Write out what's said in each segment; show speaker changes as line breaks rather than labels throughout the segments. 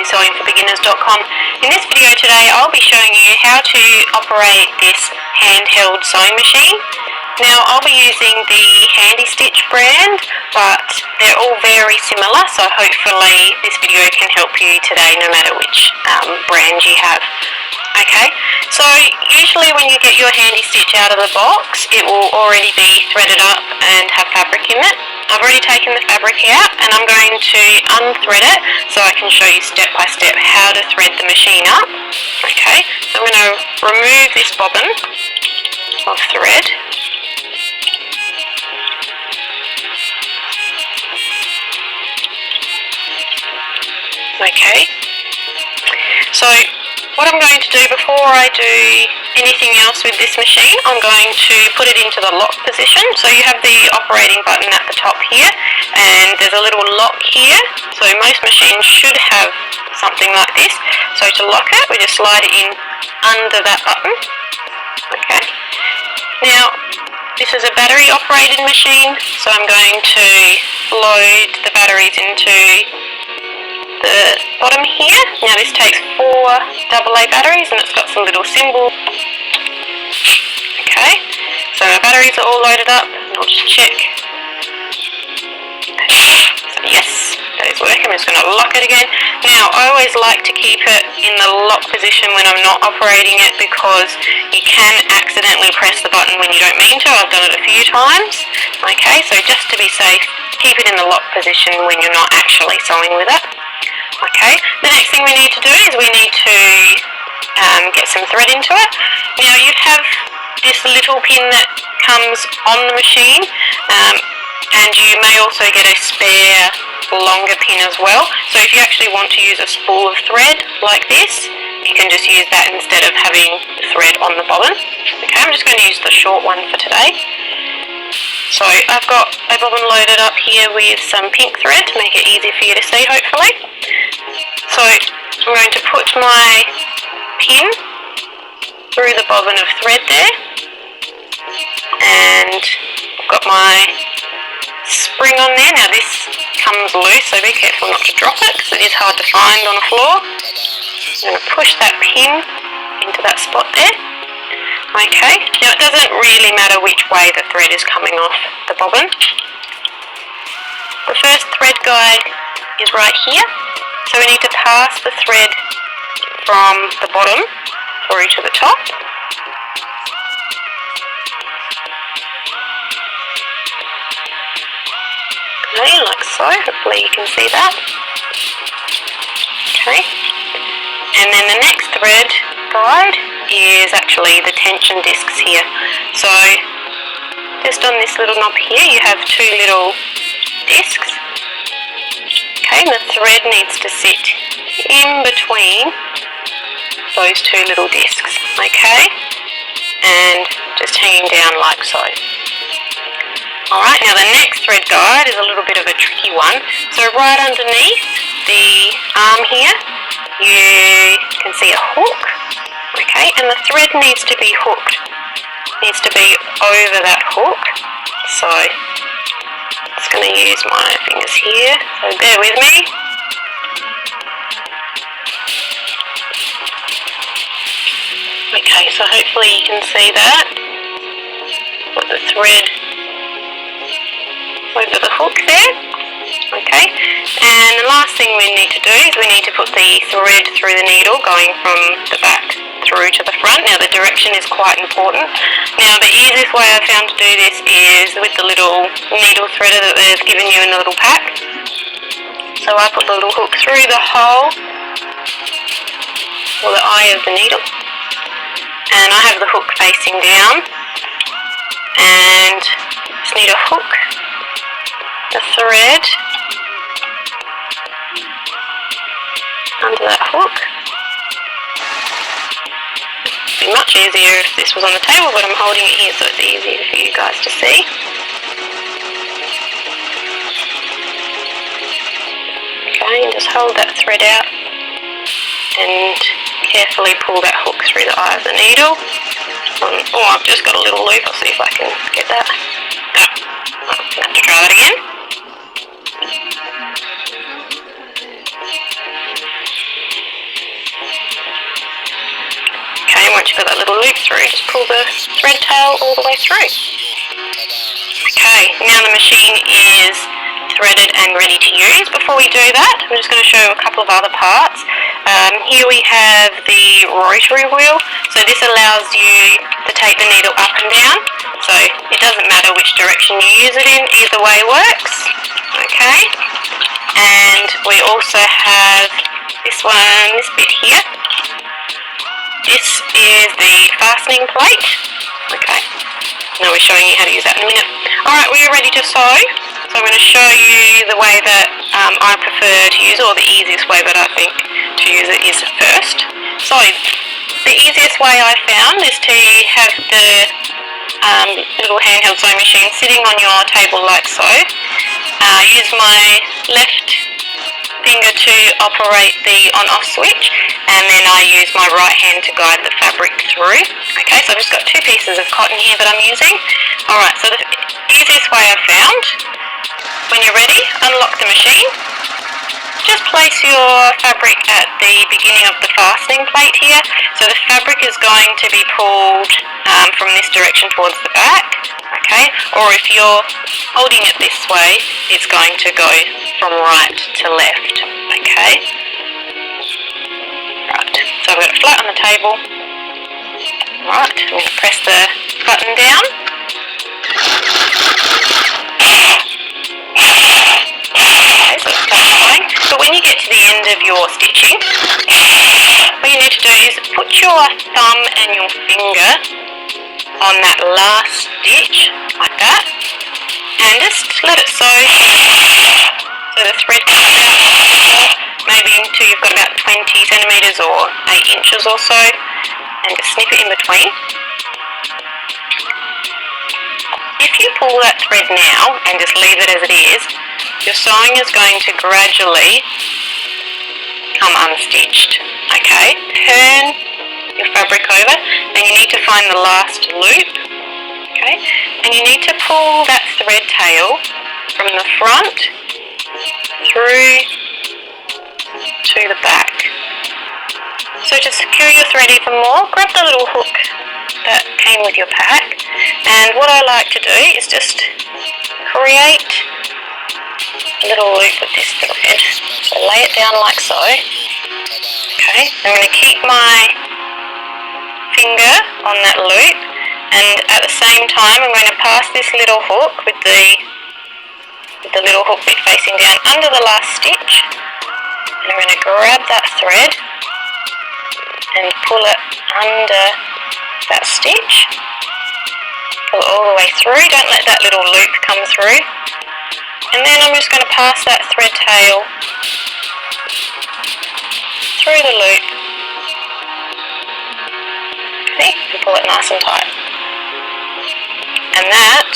sewingforbeginners.com. In this video today I'll be showing you how to operate this handheld sewing machine. Now I'll be using the Handyheld brand, but they're all very similar, so hopefully this video can help you today no matter which brand you have. Okay, so usually when you get your Handyheld out of the box, it will already be threaded up and have fabric in it. I've already taken the fabric out and I'm going to unthread it so I can show you step by step how to thread the machine up. Okay, so I'm going to remove this bobbin of thread. Okay, so what I'm going to do before I do anything else with this machine, I'm going to put it into the lock position. So you have the operating button at the top here, and there's a little lock here. So most machines should have something like this. So to lock it, we just slide it in under that button. Okay. Now, this is a battery operated machine, so I'm going to load the batteries into the bottom here. Now this takes 4 AA batteries and it's got some little symbols. Okay, so my batteries are all loaded up and I'll just check. So yes, that is working. I'm just going to lock it again. Now I always like to keep it in the lock position when I'm not operating it, because you can accidentally press the button when you don't mean to. I've done it a few times. Okay, so just to be safe, keep it in the lock position when you're not actually sewing with it. Okay, the next thing we need to do is we need to get some thread into it. Now you have this little pin that comes on the machine, and you may also get a spare longer pin as well. So if you actually want to use a spool of thread like this, you can just use that instead of having thread on the bobbin. Okay, I'm just going to use the short one for today. So I've got a bobbin loaded up here with some pink thread to make it easier for you to see, hopefully. So I'm going to put my pin through the bobbin of thread there, and I've got my spring on there. Now this comes loose, so be careful not to drop it because it is hard to find on the floor. I'm going to push that pin into that spot there. Okay, now it doesn't really matter which way the thread is coming off the bobbin. The first thread guide is right here, so we need to pass the thread from the bottom through to the top. Okay, like so, hopefully you can see that. Okay, and then the next thread guide is actually the tension discs here. So just on this little knob here you have 2 little discs. Okay, and the thread needs to sit in between those 2 little discs. Okay, and just hanging down like so. Alright, now the next thread guide is a little bit of a tricky one. So right underneath the arm here you can see a hook. Okay, and the thread needs to be hooked, needs to be over that hook. So I'm just going to use my fingers here, so bear with me. Okay, so hopefully you can see that. Put the thread over the hook there. Okay, and the last thing we need to do is we need to put the thread through the needle going from the back through to the front. Now the direction is quite important. Now the easiest way I found to do this is with the little needle threader that they've given you in the little pack. So I put the little hook through the hole, or the eye of the needle, and I have the hook facing down, and just need to hook the thread under that hook. It'd be much easier if this was on the table, but I'm holding it here so it's easier for you guys to see. Okay, and just hold that thread out and carefully pull that hook through the eye of the needle. Oh, I've just got a little loop. I'll see if I can get that. Oh, I'm going to have to try that again. once you've got that little loop through, just pull the thread tail all the way through. Okay, now the machine is threaded and ready to use. Before we do that, I'm just going to show you a couple of other parts. Here we have the rotary wheel, so this allows you to take the needle up and down, so it doesn't matter which direction you use it in, either way works. Okay, and we also have this one, this bit here. This is the fastening plate. Okay, now we're showing you how to use that in a minute. Alright, we are ready to sew. So I'm going to show you the way that I prefer to use it, or the easiest way that I think to use it is first. So the easiest way I found is to have the little handheld sewing machine sitting on your table like so. Use my left finger to operate the on-off switch, and then I use my right hand to guide the fabric through. Okay, so I've just got two pieces of cotton here that I'm using. Alright, so the easiest way I've found, when you're ready, unlock the machine. Just place your fabric at the beginning of the fastening plate here, so the fabric is going to be pulled from this direction towards the back, okay, or if you're holding it this way, it's going to go from right to left, okay. Right, so I've got it flat on the table. Right, I'm going to press the button down. But when you get to the end of your stitching, what you need to do is put your thumb and your finger on that last stitch, like that, and just let it sew so the thread comes out, maybe until you've got about 20 centimetres or 8 inches or so, and just snip it in between. If you pull that thread now and just leave it as it is, your sewing is going to gradually come unstitched. Okay, turn your fabric over, and you need to find the last loop. Okay, and you need to pull that thread tail from the front through to the back. So to secure your thread even more, grab the little hook that came with your pack, and what I like to do is just create a little loop with this thread. So lay it down like so. Okay, I'm going to keep my finger on that loop, and at the same time I'm going to pass this little hook with the little hook bit facing down under the last stitch, and I'm going to grab that thread and pull it under that stitch. Pull it all the way through, don't let that little loop come through. And then I'm just going to pass that thread tail through the loop. Okay, and pull it nice and tight. And that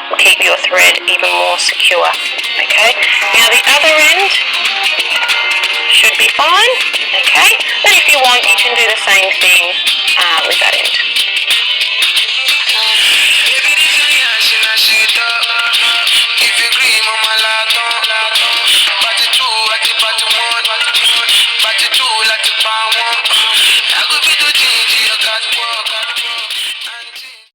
will keep your thread even more secure. Okay, now the other end should be fine. Okay, but if you want, you can do the same thing with that end. I could be